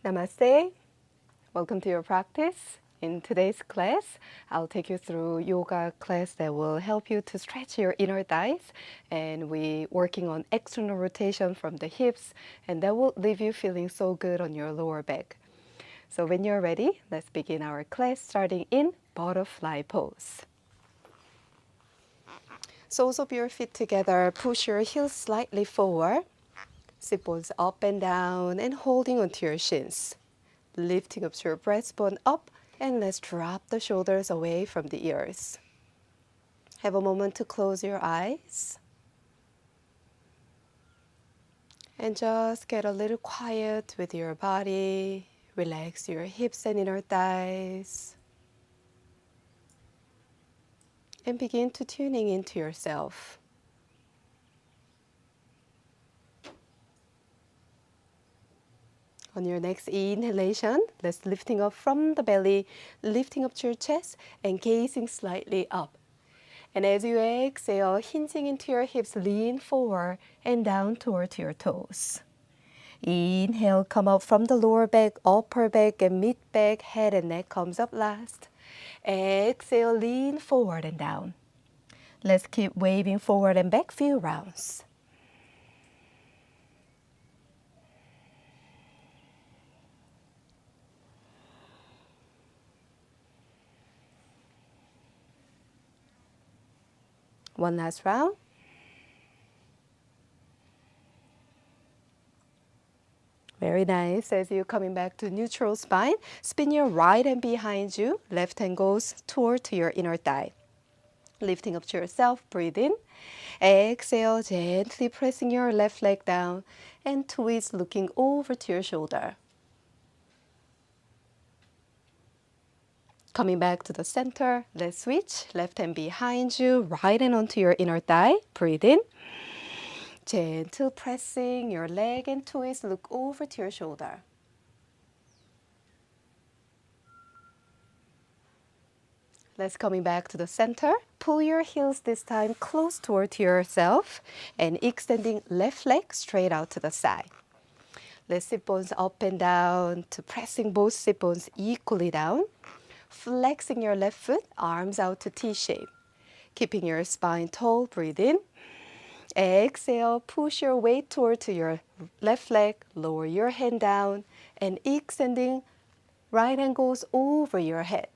Namaste. Welcome to your practice. In today's class, I'll take you through yoga class that will help you to stretch your inner thighs, and we working on external rotation from the hips, and that will leave you feeling so good on your lower back. So when you're ready, let's begin our class starting in butterfly pose. Soles of your feet together, push your heels slightly forward. Sit bones up and down and holding onto your shins. Lifting up your breastbone up, and let's drop the shoulders away from the ears. Have a moment to close your eyes. And just get a little quiet with your body. Relax your hips and inner thighs. And begin to tuning into yourself. On your next inhalation, let's lifting up from the belly, lifting up to your chest and gazing slightly up. And as you exhale, hinging into your hips, lean forward and down toward your toes. Inhale, come up from the lower back, upper back, and mid back, head and neck comes up last. Exhale, lean forward and down. Let's keep waving forward and back few rounds. One last round. Very nice. As you're coming back to neutral spine, spin your right hand behind you. Left hand goes toward to your inner thigh. Lifting up to yourself, breathe in. Exhale, gently pressing your left leg down and twist looking over to your shoulder. Coming back to the center, let's switch. Left hand behind you, right hand onto your inner thigh. Breathe in. Gentle pressing your leg and twist, look over to your shoulder. Let's coming back to the center. Pull your heels this time close toward yourself and extending left leg straight out to the side. Let's sit bones up and down to pressing both sit bones equally down. Flexing your left foot, arms out to T shape. Keeping your spine tall, breathe in. Exhale, push your weight toward to your left leg, lower your hand down, and extending, right hand goes over your head.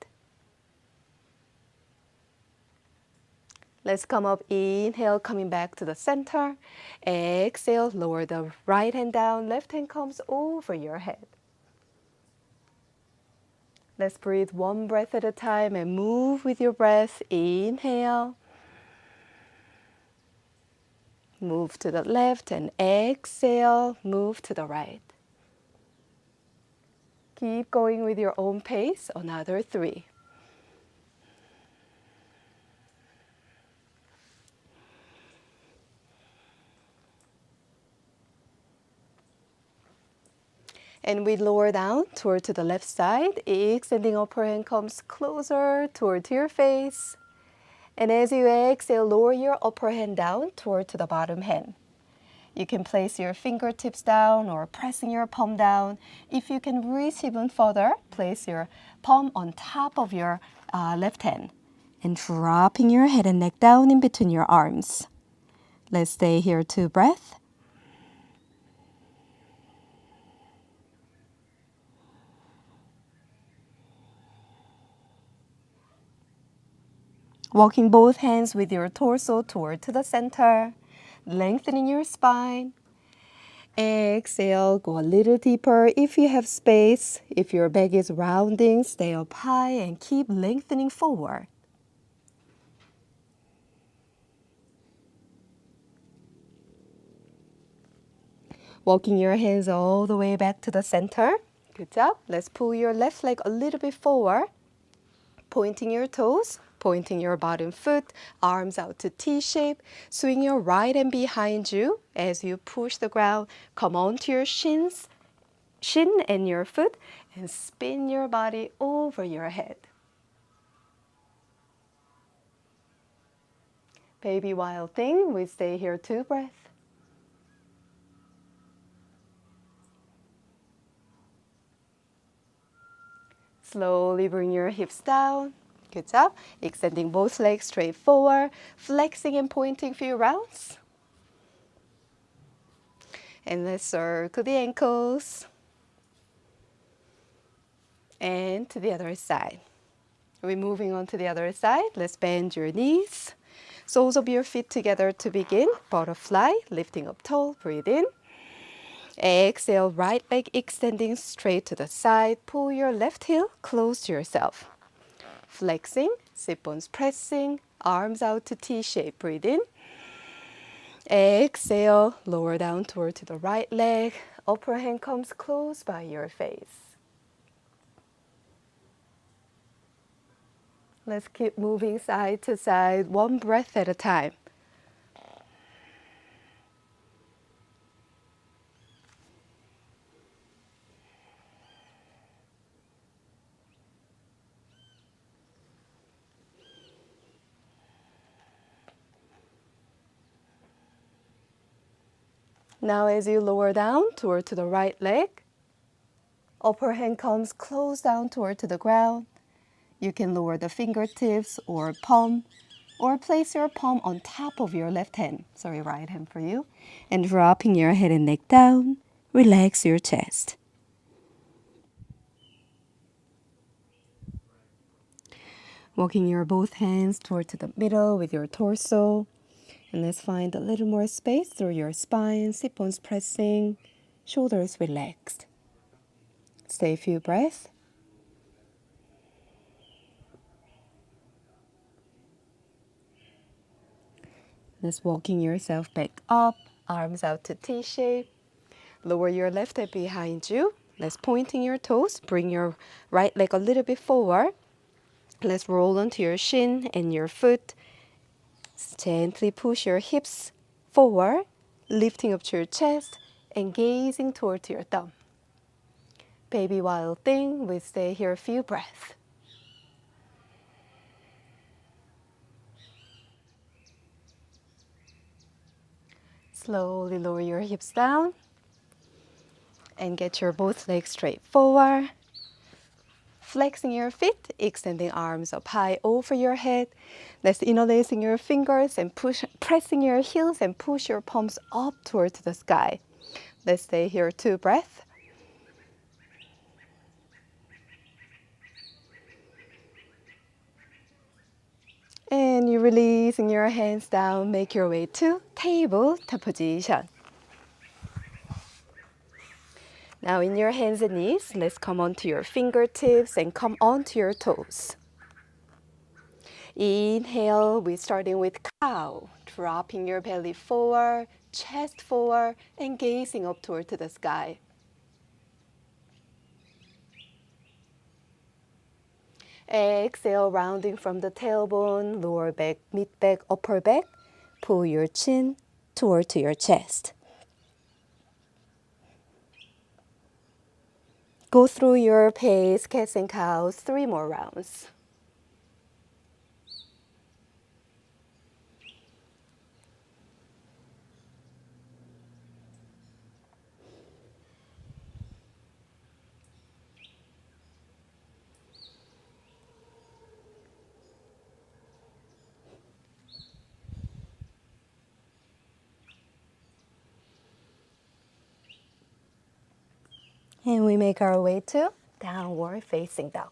Let's come up, inhale, coming back to the center. Exhale, lower the right hand down, left hand comes over your head. Let's breathe one breath at a time and move with your breath. Inhale. Move to the left and exhale, move to the right. Keep going with your own pace, another 3. And we lower down toward to the left side, extending upper hand comes closer toward to your face. And as you exhale, lower your upper hand down toward to the bottom hand. You can place your fingertips down or pressing your palm down. If you can reach even further, place your palm on top of your left hand and dropping your head and neck down in between your arms. Let's stay here 2 breaths. Walking both hands with your torso toward to the center, lengthening your spine. Exhale, go a little deeper if you have space. If your back is rounding, stay up high and keep lengthening forward. Walking your hands all the way back to the center. Good job. Let's pull your left leg a little bit forward. Pointing your toes, pointing your bottom foot, arms out to T shape. Swing your right hand behind you as you push the ground. Come onto your shin and your foot, and spin your body over your head. Baby wild thing, we stay here 2 breaths. Slowly bring your hips down. Good job. Extending both legs straight forward, flexing and pointing few rounds. And let's circle the ankles. And to the other side. We're moving on to the other side. Let's bend your knees. Soles of your feet together to begin. Butterfly, lifting up tall. Breathe in. Exhale, right leg extending straight to the side. Pull your left heel close to yourself. Flexing, sit bones pressing, arms out to T shape. Breathe in. Exhale, lower down toward to the right leg. Upper hand comes close by your face. Let's keep moving side to side, one breath at a time. Now as you lower down toward to the right leg, upper hand comes close down toward to the ground. You can lower the fingertips or palm, or place your palm on top of your left hand, sorry, right hand for you, and dropping your head and neck down, relax your chest. Walking your both hands toward to the middle with your torso. And let's find a little more space through your spine, sit bones pressing, shoulders relaxed. Stay a few breaths. Let's walking yourself back up, arms out to T shape. Lower your left hip behind you. Let's pointing your toes, bring your right leg a little bit forward. Let's roll onto your shin and your foot. Gently push your hips forward, lifting up to your chest and gazing toward your thumb. Baby wild thing, we stay here a few breaths. Slowly lower your hips down and get your both legs straight forward. Flexing your feet, extending arms up high over your head. Let's interlacing your fingers and pressing your heels and push your palms up towards the sky. Let's stay here 2 breaths. And you releasing your hands down, make your way to tabletop position. Now in your hands and knees, let's come onto your fingertips and come onto your toes. Inhale, we're starting with cow, dropping your belly forward, chest forward, and gazing up toward to the sky. Exhale, rounding from the tailbone, lower back, mid back, upper back. Pull your chin toward to your chest. Go through your pace, cats and cows, 3 more rounds. And we make our way to downward facing dog.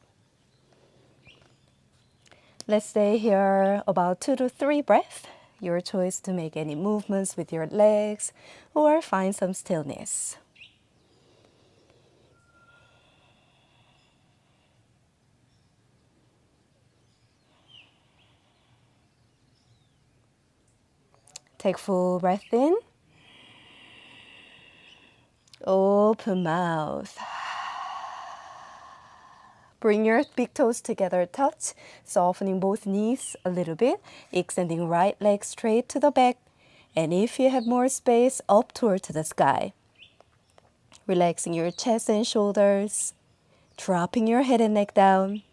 Let's stay here about 2 to 3 breaths. Your choice to make any movements with your legs or find some stillness. Take full breath in. Open mouth. Bring your big toes together, touch, softening both knees a little bit, extending right leg straight to the back, and if you have more space, up toward to the sky. Relaxing your chest and shoulders, dropping your head and neck down.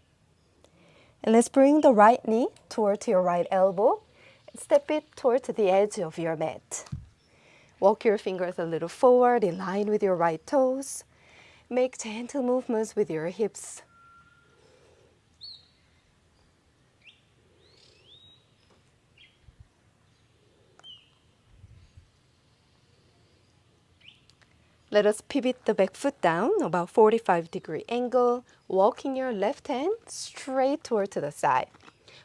And let's bring the right knee toward your right elbow, step it toward the edge of your mat. Walk your fingers a little forward in line with your right toes. Make gentle movements with your hips. Let us pivot the back foot down, about 45-degree angle, walking your left hand straight toward to the side.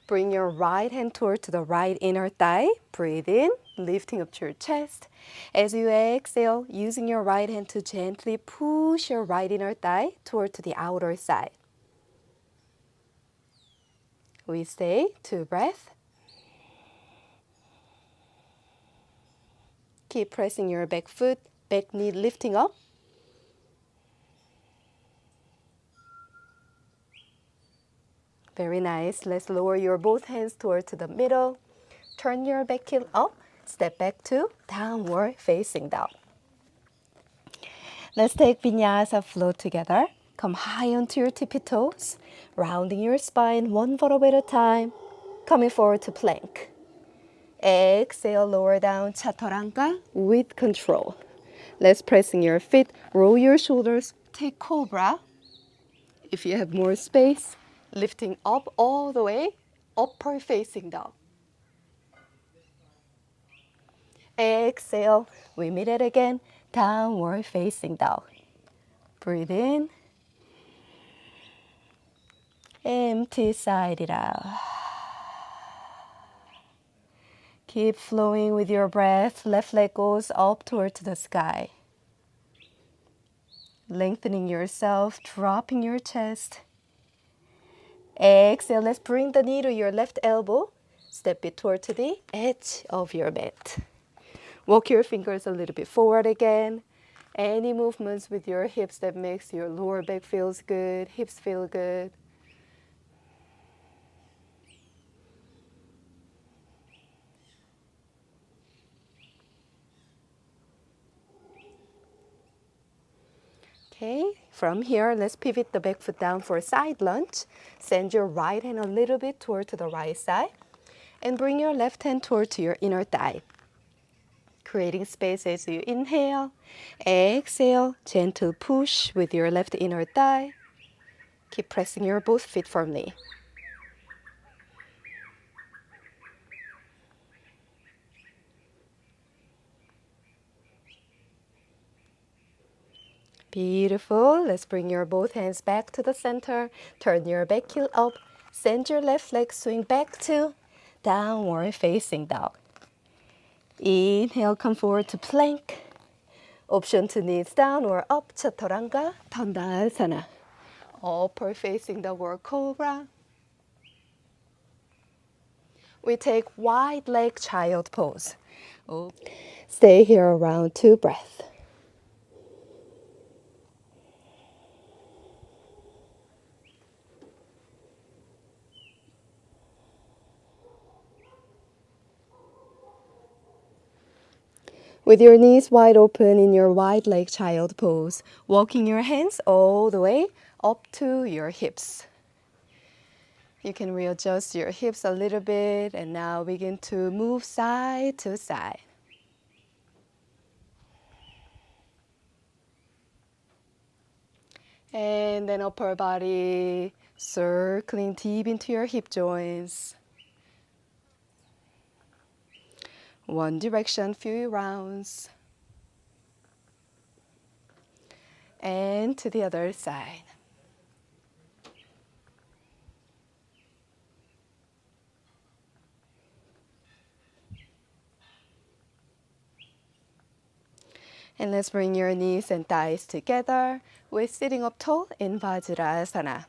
Bring your right hand toward to the right inner thigh. Breathe in, lifting up to your chest. As you exhale, using your right hand to gently push your right inner thigh toward to the outer side. We stay 2 breaths. Keep pressing your back foot, back knee lifting up. Very nice. Let's lower your both hands toward to the middle. Turn your back heel up. Step back to downward facing dog. Let's take Vinyasa flow together. Come high onto your tippy toes, rounding your spine one vertebra at a time. Coming forward to plank. Exhale, lower down Chaturanga with control. Let's pressing your feet, roll your shoulders, take cobra. If you have more space, lifting up all the way, upward facing dog. Exhale, we meet it again, downward facing dog. Breathe in. Empty, side it out. Keep flowing with your breath. Left leg goes up toward the sky. Lengthening yourself, dropping your chest. Exhale, let's bring the knee to your left elbow. Step it toward to the edge of your mat. Walk your fingers a little bit forward again. Any movements with your hips that makes your lower back feels good, hips feel good. Okay, from here, let's pivot the back foot down for a side lunge. Send your right hand a little bit toward to the right side. And bring your left hand toward to your inner thigh. Creating space as you inhale. Exhale, gentle push with your left inner thigh. Keep pressing your both feet firmly. Beautiful. Let's bring your both hands back to the center. Turn your back heel up. Send your left leg swing back to downward facing dog. Inhale, come forward to plank. Option to knees down or up, Chaturanga, Dandasana. Upward facing dog or cobra. We take wide leg child pose. Stay here around 2 breaths. With your knees wide open in your wide leg child pose, walking your hands all the way up to your hips. You can readjust your hips a little bit and now begin to move side to side. And then upper body circling deep into your hip joints. One direction, few rounds. And to the other side. And let's bring your knees and thighs together. We're sitting up tall in Vajrasana.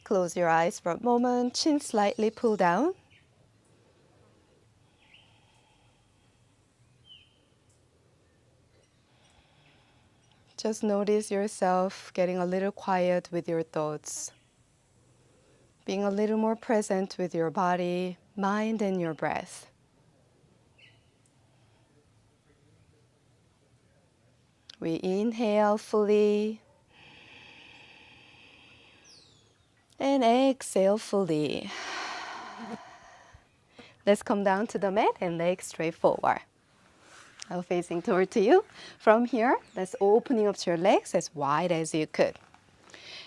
Close your eyes for a moment, chin slightly pull down. Just notice yourself getting a little quiet with your thoughts. Being a little more present with your body, mind, and your breath. We inhale fully. And exhale fully. Let's come down to the mat and legs straight forward. Now facing toward to you. From here, let's opening up your legs as wide as you could.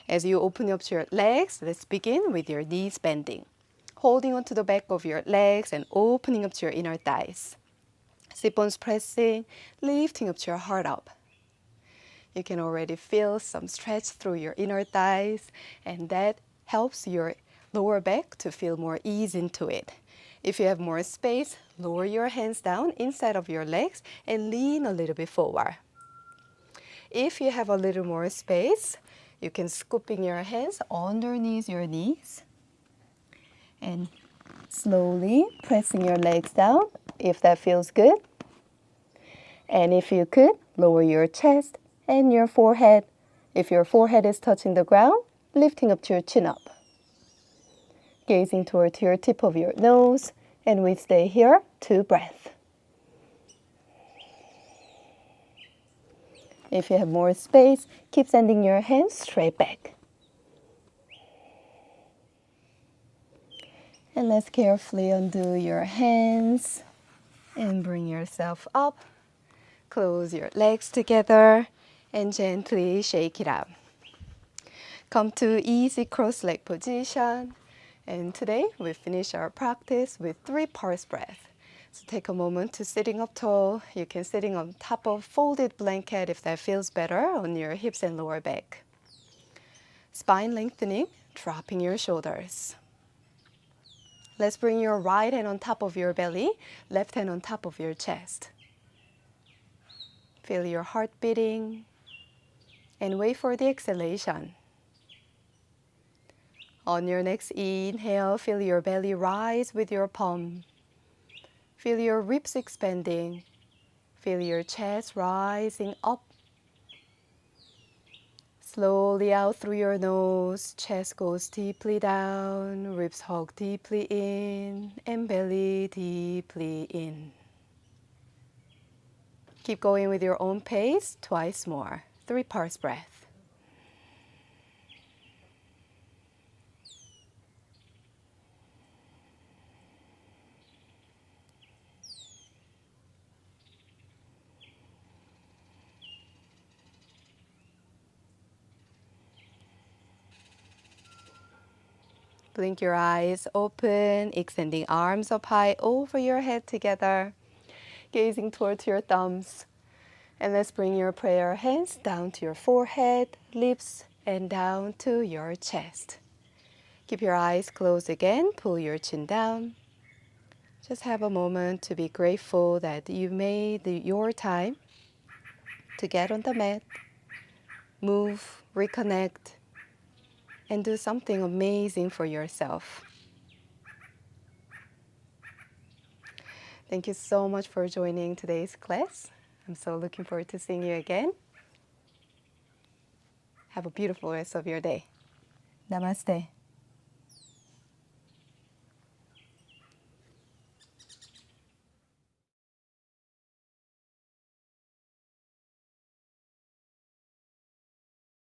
As you open up your legs, let's begin with your knees bending. Holding onto the back of your legs and opening up to your inner thighs. Sit bones pressing, lifting up to your heart up. You can already feel some stretch through your inner thighs, and that helps your lower back to feel more ease into it. If you have more space, lower your hands down inside of your legs and lean a little bit forward. If you have a little more space, you can scooping your hands underneath your knees and slowly pressing your legs down if that feels good. And if you could, lower your chest and your forehead. If your forehead is touching the ground, lifting up to your chin up. Gazing toward your tip of your nose, and we stay here, 2 breaths. If you have more space, keep sending your hands straight back. And let's carefully undo your hands and bring yourself up. Close your legs together and gently shake it out. Come to easy cross-leg position. And today we finish our practice with 3 parse breath. So take a moment to sitting up tall. You can sitting on top of folded blanket if that feels better on your hips and lower back. Spine lengthening, dropping your shoulders. Let's bring your right hand on top of your belly, left hand on top of your chest. Feel your heart beating and wait for the exhalation. On your next inhale, feel your belly rise with your palm. Feel your ribs expanding. Feel your chest rising up. Slowly out through your nose, chest goes deeply down, ribs hug deeply in, and belly deeply in. Keep going with your own pace, twice more. 3 parse breath. Blink your eyes open, extending arms up high over your head together, gazing towards your thumbs. And let's bring your prayer hands down to your forehead, lips, and down to your chest. Keep your eyes closed again, pull your chin down. Just have a moment to be grateful that you made your time to get on the mat, move, reconnect, and do something amazing for yourself. Thank you so much for joining today's class. I'm so looking forward to seeing you again. Have a beautiful rest of your day. Namaste.